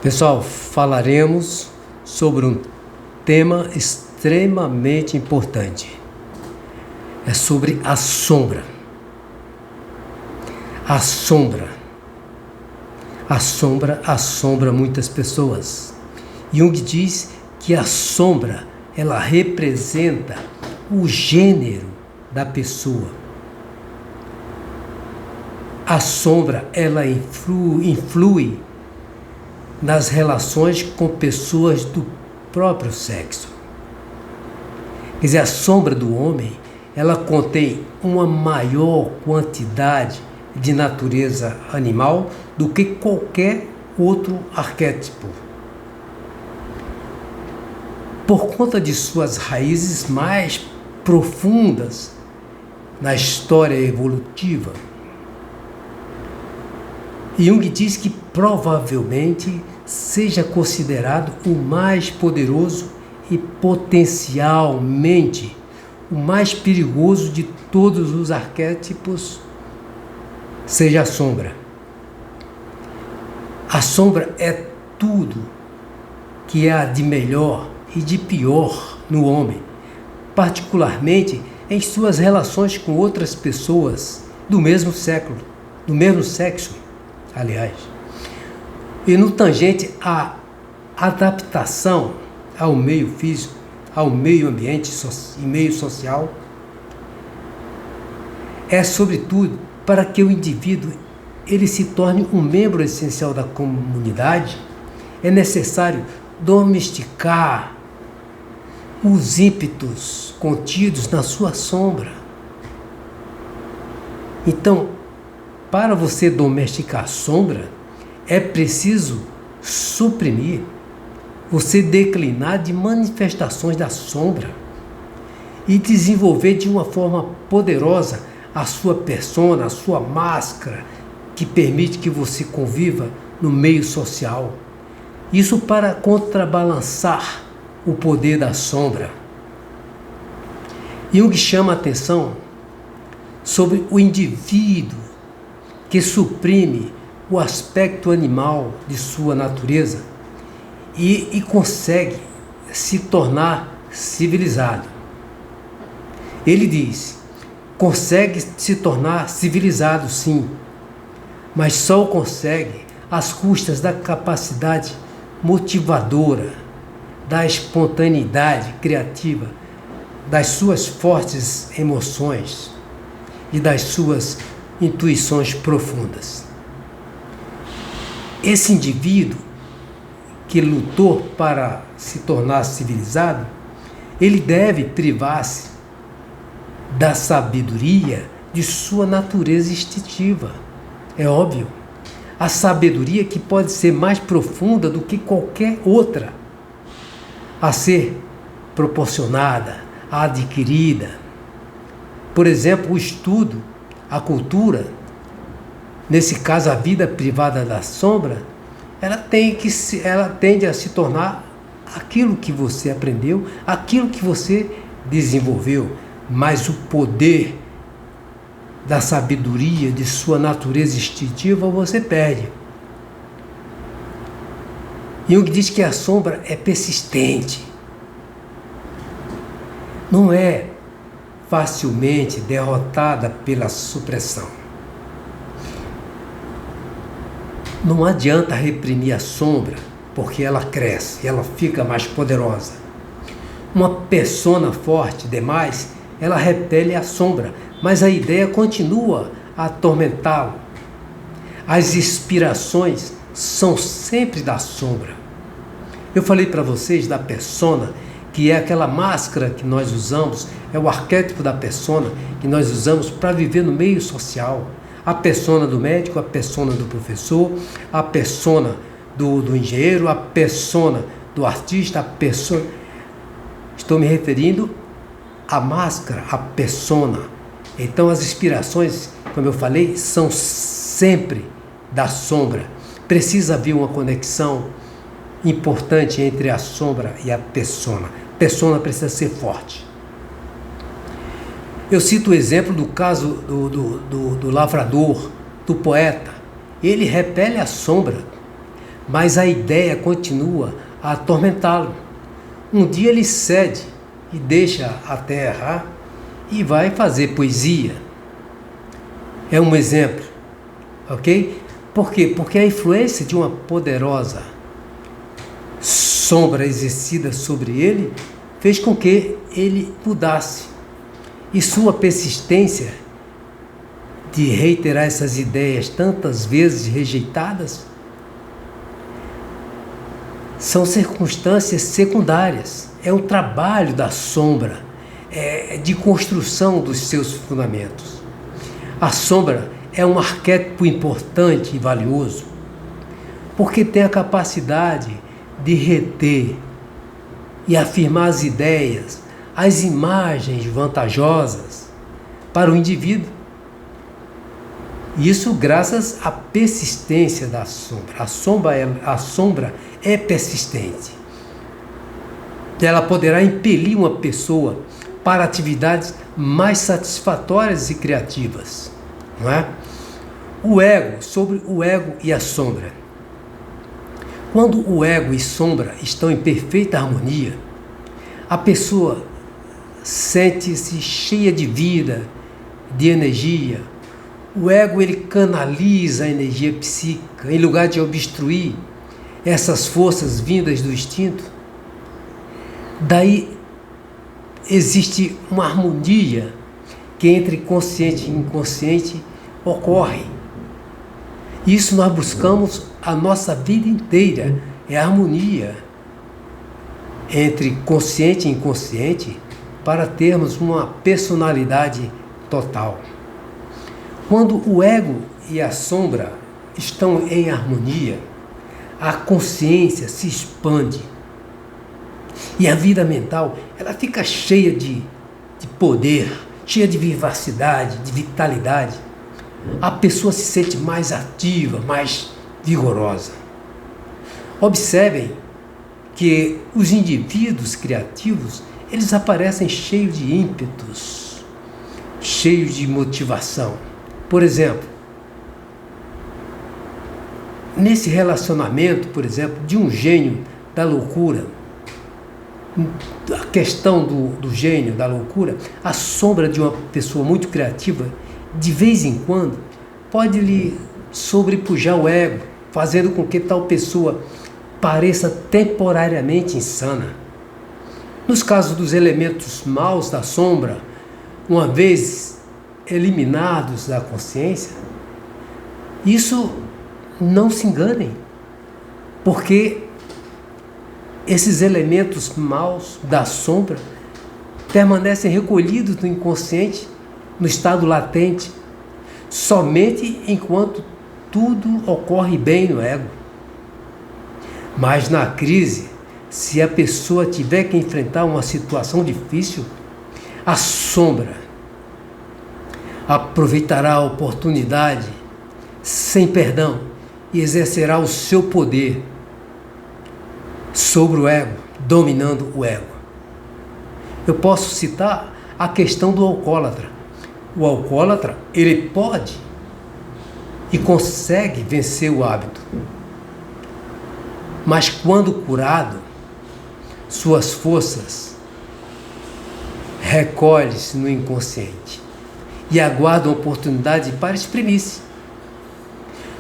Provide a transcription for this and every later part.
Pessoal, falaremos sobre um tema extremamente importante. É sobre a sombra. A sombra. A sombra assombra muitas pessoas. Jung diz que a sombra, ela representa o gênero da pessoa. A sombra, ela influi nas relações com pessoas do próprio sexo. Quer dizer, a sombra do homem, ela contém uma maior quantidade de natureza animal do que qualquer outro arquétipo. Por conta de suas raízes mais profundas na história evolutiva, Jung diz que provavelmente seja considerado o mais poderoso e potencialmente o mais perigoso de todos os arquétipos, seja a sombra. A sombra é tudo que há de melhor e de pior no homem, particularmente em suas relações com outras pessoas do mesmo sexo, aliás. E no tangente à adaptação ao meio físico, ao meio ambiente e meio social, é sobretudo para que o indivíduo ele se torne um membro essencial da comunidade, é necessário domesticar os ímpetos contidos na sua sombra. Então, para você domesticar a sombra, é preciso suprimir, você declinar de manifestações da sombra e desenvolver de uma forma poderosa a sua persona, a sua máscara, que permite que você conviva no meio social. Isso para contrabalançar o poder da sombra. Jung chama a atenção sobre o indivíduo que suprime o aspecto animal de sua natureza e consegue se tornar civilizado. Ele diz, consegue se tornar civilizado sim, mas só o consegue às custas da capacidade motivadora, da espontaneidade criativa, das suas fortes emoções e das suas intuições profundas. Esse indivíduo que lutou para se tornar civilizado, ele deve privar-se da sabedoria de sua natureza instintiva. É óbvio. A sabedoria que pode ser mais profunda do que qualquer outra a ser proporcionada, adquirida. Por exemplo, o estudo, a cultura, nesse caso a vida privada da sombra, ela tende a se tornar aquilo que você aprendeu, aquilo que você desenvolveu, mas o poder da sabedoria de sua natureza instintiva você perde. Jung diz que a sombra é persistente, não é facilmente derrotada pela supressão. Não adianta reprimir a sombra, porque ela cresce, ela fica mais poderosa. Uma persona forte demais, ela repele a sombra, mas a ideia continua a atormentá-lo. As inspirações são sempre da sombra. Eu falei para vocês da persona, que é aquela máscara que nós usamos, é o arquétipo da persona que nós usamos para viver no meio social. A persona do médico, a persona do professor, a persona do engenheiro, a persona do artista, a persona... Estou me referindo à máscara, à persona. Então as inspirações, como eu falei, são sempre da sombra. Precisa haver uma conexão importante entre a sombra e a persona. A persona precisa ser forte. Eu cito o exemplo do caso do lavrador, do poeta. Ele repele a sombra, mas a ideia continua a atormentá-lo. Um dia ele cede e deixa a terra e vai fazer poesia. É um exemplo, ok? Por quê? Porque a influência de uma poderosa sombra exercida sobre ele fez com que ele mudasse. E sua persistência de reiterar essas ideias tantas vezes rejeitadas são circunstâncias secundárias. É um trabalho da sombra, de construção dos seus fundamentos. A sombra é um arquétipo importante e valioso, porque tem a capacidade de reter e afirmar as ideias, as imagens vantajosas para o indivíduo. Isso graças à persistência da sombra. A sombra é persistente. Ela poderá impelir uma pessoa para atividades mais satisfatórias e criativas, não é? Sobre o ego e a sombra. Quando o ego e sombra estão em perfeita harmonia, a pessoa sente-se cheia de vida, de energia. O ego ele canaliza a energia psíquica, em lugar de obstruir essas forças vindas do instinto. Daí existe uma harmonia que entre consciente e inconsciente ocorre. Isso nós buscamos a nossa vida inteira, é a harmonia entre consciente e inconsciente para termos uma personalidade total. Quando o ego e a sombra estão em harmonia, a consciência se expande e a vida mental ela fica cheia de poder, cheia de vivacidade, de vitalidade. A pessoa se sente mais ativa, mais vigorosa. Observem que os indivíduos criativos eles aparecem cheios de ímpetos, cheios de motivação. Por exemplo, nesse relacionamento, por exemplo, de um gênio da loucura, a questão do gênio da loucura, a sombra de uma pessoa muito criativa, de vez em quando, pode lhe sobrepujar o ego, fazendo com que tal pessoa pareça temporariamente insana. Nos casos dos elementos maus da sombra, uma vez eliminados da consciência, isso não se enganem, porque esses elementos maus da sombra permanecem recolhidos no inconsciente, no estado latente, somente enquanto tudo ocorre bem no ego. Mas na crise, se a pessoa tiver que enfrentar uma situação difícil, a sombra aproveitará a oportunidade sem perdão e exercerá o seu poder sobre o ego, dominando o ego. Eu posso citar a questão do alcoólatra. O alcoólatra, ele pode e consegue vencer o hábito, mas quando curado, suas forças recolhem-se no inconsciente e aguardam a oportunidade para exprimir-se.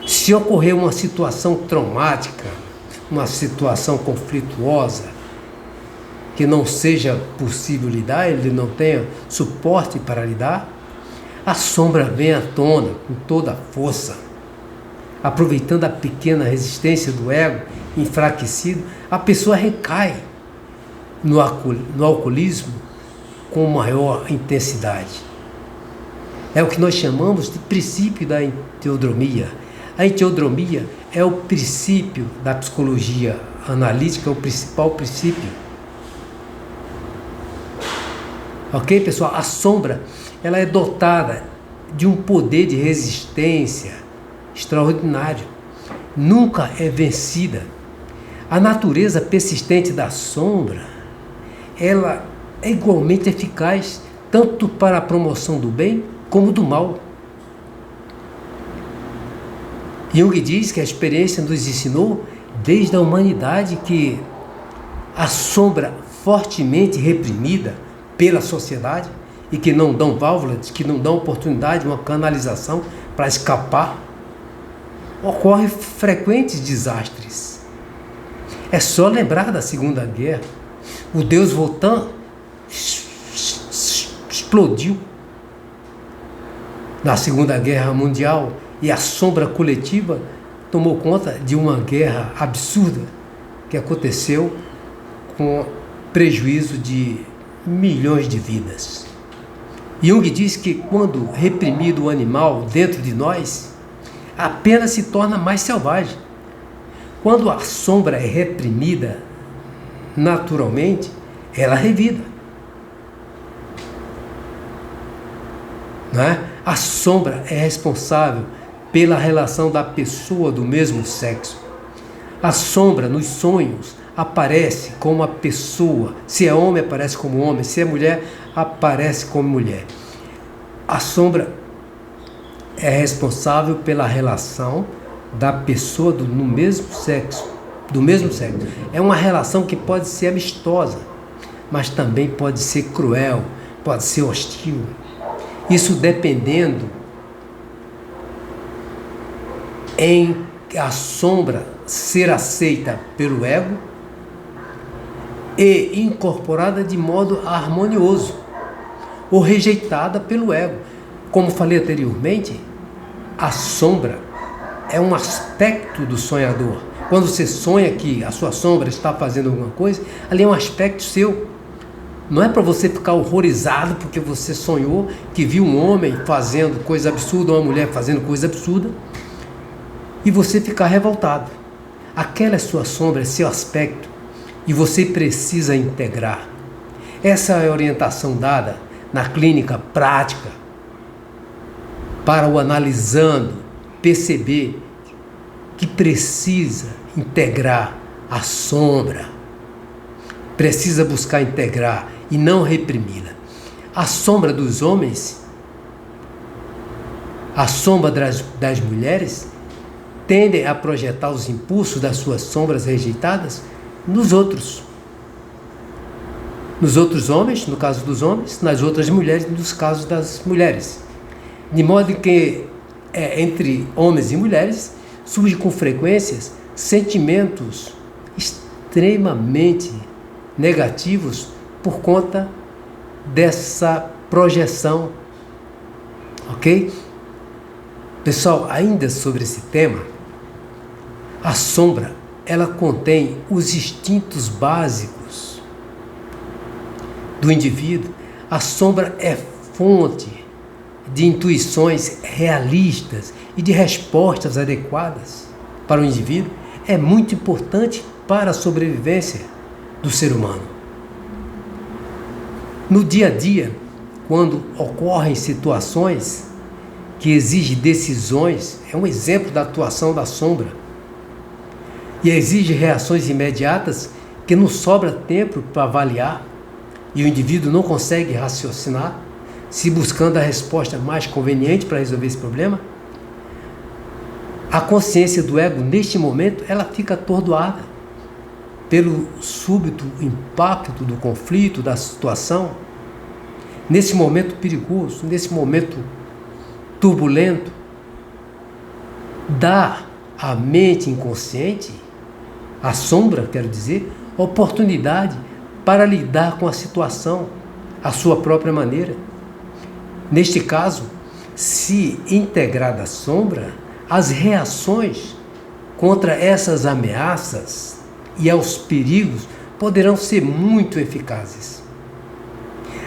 Se ocorrer uma situação traumática, uma situação conflituosa, que não seja possível lidar, ele não tenha suporte para lidar, a sombra vem à tona com toda a força. Aproveitando a pequena resistência do ego enfraquecido, a pessoa recai no alcoolismo com maior intensidade. É o que nós chamamos de princípio da enteodromia. A enteodromia é o princípio da psicologia analítica, é o principal princípio. Ok, pessoal? A sombra, ela é dotada de um poder de resistência extraordinário. Nunca é vencida. A natureza persistente da sombra, ela é igualmente eficaz tanto para a promoção do bem como do mal. Jung diz que a experiência nos ensinou desde a humanidade que a sombra fortemente reprimida pela sociedade e que não dão válvulas, que não dão oportunidade, uma canalização para escapar, ocorrem frequentes desastres. É só lembrar da Segunda Guerra. O deus Votan explodiu na Segunda Guerra Mundial e a sombra coletiva tomou conta de uma guerra absurda que aconteceu com prejuízo de milhões de vidas. Jung diz que quando reprimido o animal dentro de nós, apenas se torna mais selvagem. Quando a sombra é reprimida naturalmente, ela revida. Não é? A sombra é responsável pela relação da pessoa do mesmo sexo. A sombra nos sonhos aparece como a pessoa. Se é homem, aparece como homem. Se é mulher, aparece como mulher. A sombra é responsável pela relação da pessoa do mesmo sexo. É uma relação que pode ser amistosa, mas também pode ser cruel, pode ser hostil. Isso dependendo em a sombra ser aceita pelo ego e incorporada de modo harmonioso, ou rejeitada pelo ego. Como falei anteriormente, a sombra é um aspecto do sonhador. Quando você sonha que a sua sombra está fazendo alguma coisa, ali é um aspecto seu. Não é para você ficar horrorizado porque você sonhou que viu um homem fazendo coisa absurda, uma mulher fazendo coisa absurda, e você ficar revoltado. Aquela é sua sombra, é seu aspecto, e você precisa integrar. Essa é a orientação dada na clínica prática para o analisando perceber que precisa integrar a sombra, precisa buscar integrar e não reprimi-la. A sombra dos homens, a sombra das mulheres, tendem a projetar os impulsos das suas sombras rejeitadas nos outros homens, no caso dos homens, nas outras mulheres, nos casos das mulheres. De modo que entre homens e mulheres surgem com frequências sentimentos extremamente negativos por conta dessa projeção, ok? Pessoal, ainda sobre esse tema, a sombra, ela contém os instintos básicos do indivíduo. A sombra é fonte de intuições realistas e de respostas adequadas para o indivíduo. É muito importante para a sobrevivência do ser humano. No dia a dia, quando ocorrem situações que exigem decisões, é um exemplo da atuação da sombra, e exige reações imediatas que não sobra tempo para avaliar, e o indivíduo não consegue raciocinar, se buscando a resposta mais conveniente para resolver esse problema. A consciência do ego, neste momento, ela fica atordoada pelo súbito impacto do conflito, da situação. Nesse momento perigoso, nesse momento turbulento, dá à mente inconsciente, à sombra, quero dizer, oportunidade para lidar com a situação à sua própria maneira. Neste caso, se integrar da sombra, as reações contra essas ameaças e aos perigos poderão ser muito eficazes.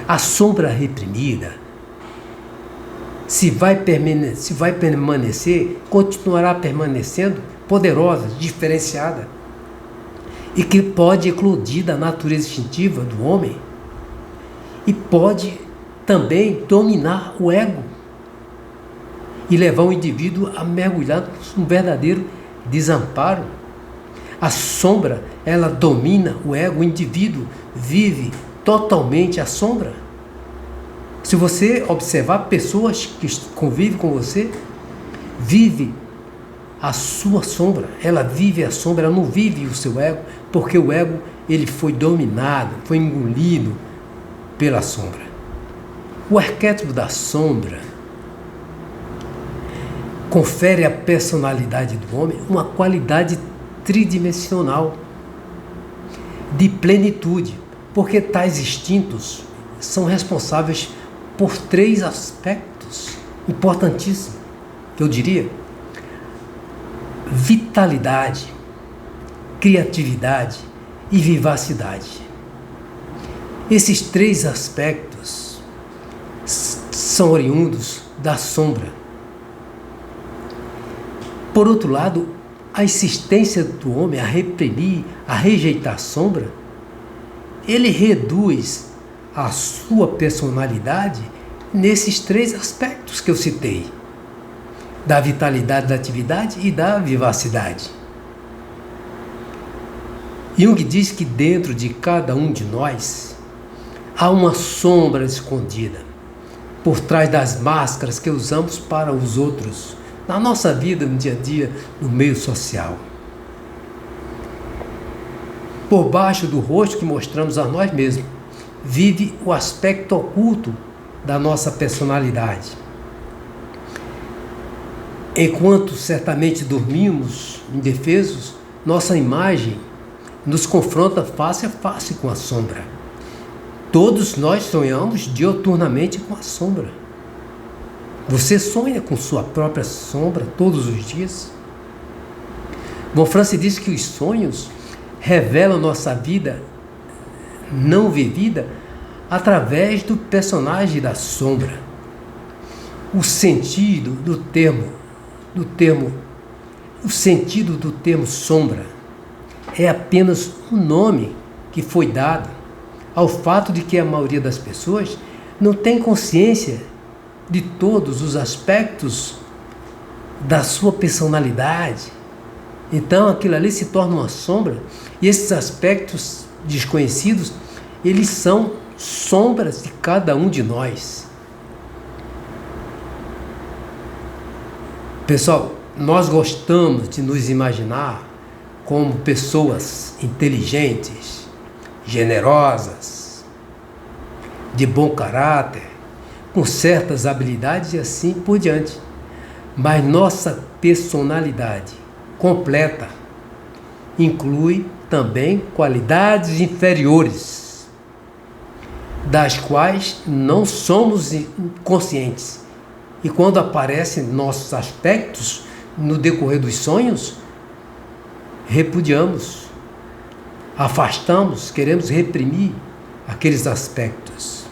A sombra reprimida, se vai permanecer, continuará permanecendo poderosa, diferenciada, e que pode eclodir da natureza instintiva do homem e pode também dominar o ego e levar o indivíduo a mergulhar num verdadeiro desamparo. A sombra, ela domina o ego, o indivíduo vive totalmente a sombra. Se você observar pessoas que convivem com você, vive a sua sombra, ela vive a sombra, ela não vive o seu ego, porque o ego ele foi dominado, foi engolido pela sombra. O arquétipo da sombra confere à personalidade do homem uma qualidade tridimensional de plenitude, porque tais instintos são responsáveis por 3 aspectos importantíssimos, eu diria: vitalidade, criatividade e vivacidade. Esses 3 aspectos são oriundos da sombra. Por outro lado, a insistência do homem a reprimir, a rejeitar a sombra, ele reduz a sua personalidade nesses 3 aspectos que eu citei: da vitalidade, da atividade e da vivacidade. Jung diz que dentro de cada um de nós há uma sombra escondida, por trás das máscaras que usamos para os outros, na nossa vida, no dia a dia, no meio social. Por baixo do rosto que mostramos a nós mesmos, vive o aspecto oculto da nossa personalidade. Enquanto certamente dormimos indefesos, nossa imagem nos confronta face a face com a sombra. Todos nós sonhamos dioturnamente com a sombra. Você sonha com sua própria sombra todos os dias? Bonfrance diz que os sonhos revelam nossa vida não vivida através do personagem da sombra. O sentido do termo sombra é apenas um nome que foi dado ao fato de que a maioria das pessoas não tem consciência de todos os aspectos da sua personalidade. Então aquilo ali se torna uma sombra, e esses aspectos desconhecidos, eles são sombras de cada um de nós. Pessoal, nós gostamos de nos imaginar como pessoas inteligentes, generosas, de bom caráter, com certas habilidades e assim por diante. Mas nossa personalidade completa inclui também qualidades inferiores, das quais não somos conscientes. E quando aparecem nossos aspectos no decorrer dos sonhos, repudiamos, afastamos, queremos reprimir aqueles aspectos.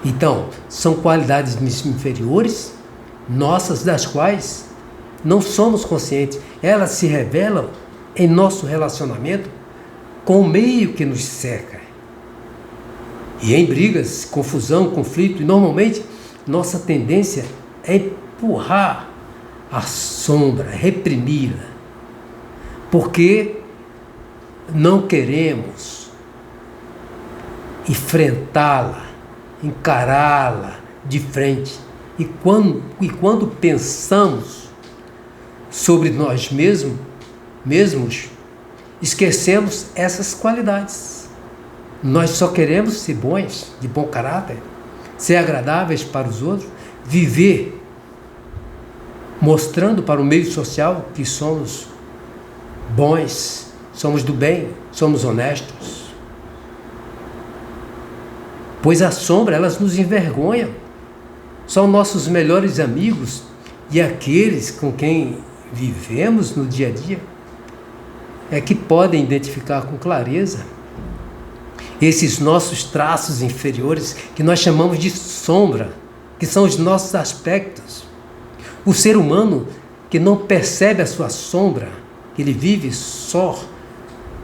Então, são qualidades inferiores nossas, das quais não somos conscientes. Elas se revelam em nosso relacionamento com o meio que nos cerca. E em brigas, confusão, conflito, e normalmente nossa tendência é empurrar a sombra, reprimi-la, porque não queremos enfrentá-la, encará-la de frente. E quando pensamos sobre nós mesmos, esquecemos essas qualidades. Nós só queremos ser bons, de bom caráter, ser agradáveis para os outros, viver mostrando para o meio social que somos bons, somos do bem, somos honestos. Pois a sombra, elas nos envergonham. São nossos melhores amigos e aqueles com quem vivemos no dia a dia é que podem identificar com clareza esses nossos traços inferiores que nós chamamos de sombra, que são os nossos aspectos. O ser humano que não percebe a sua sombra, que ele vive só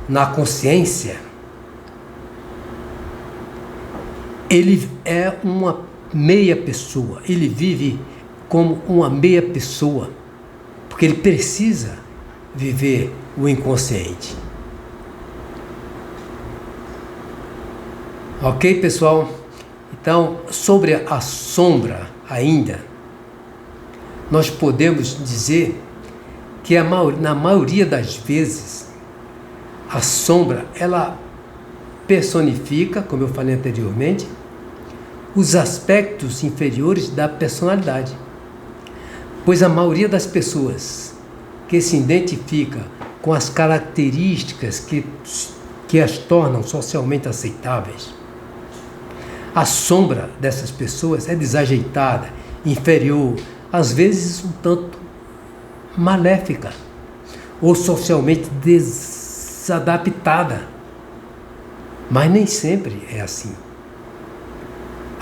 na consciência, ele é uma meia pessoa, ele vive como uma meia pessoa, porque ele precisa viver o inconsciente. Ok, pessoal? Então, sobre a sombra ainda, nós podemos dizer que na maioria das vezes a sombra ela personifica, como eu falei anteriormente, os aspectos inferiores da personalidade. Pois a maioria das pessoas que se identifica com as características que as tornam socialmente aceitáveis, a sombra dessas pessoas é desajeitada, inferior, às vezes um tanto maléfica ou socialmente desadaptada. Mas nem sempre é assim.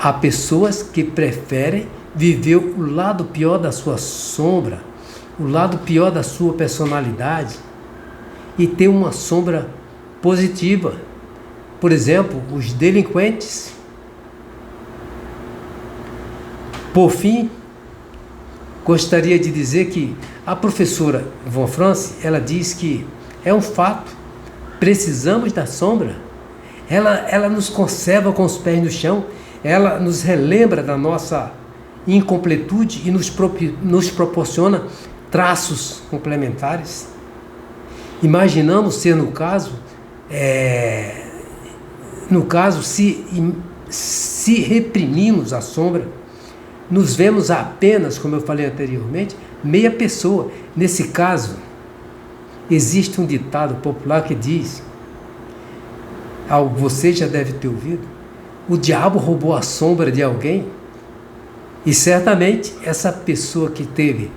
Há pessoas que preferem viver o lado pior da sua sombra, o lado pior da sua personalidade e ter uma sombra positiva. Por exemplo, os delinquentes. Por fim, gostaria de dizer que a professora Von Franz, ela diz que é um fato, precisamos da sombra. Ela nos conserva com os pés no chão, ela nos relembra da nossa incompletude e nos proporciona traços complementares. Imaginamos ser, no caso, se reprimimos a sombra, nos vemos apenas, como eu falei anteriormente, meia pessoa. Nesse caso, existe um ditado popular que diz, você já deve ter ouvido, o diabo roubou a sombra de alguém. E certamente essa pessoa que teve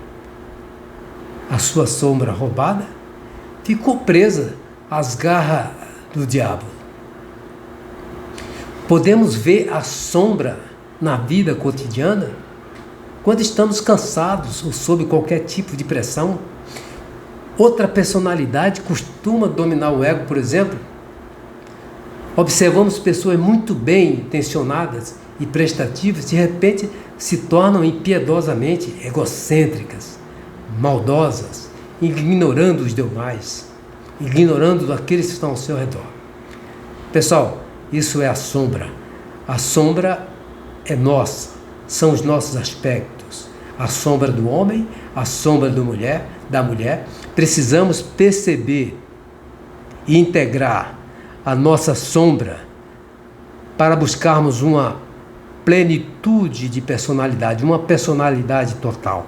a sua sombra roubada ficou presa às garras do diabo. Podemos ver a sombra na vida cotidiana quando estamos cansados ou sob qualquer tipo de pressão. Outra personalidade costuma dominar o ego, por exemplo. Observamos pessoas muito bem intencionadas e prestativas, de repente se tornam impiedosamente egocêntricas, maldosas, ignorando os demais, ignorando aqueles que estão ao seu redor. Pessoal, isso é a sombra. A sombra é nossa, são os nossos aspectos. A sombra do homem, a sombra da mulher. Precisamos perceber e integrar a nossa sombra para buscarmos uma plenitude de personalidade, uma personalidade total.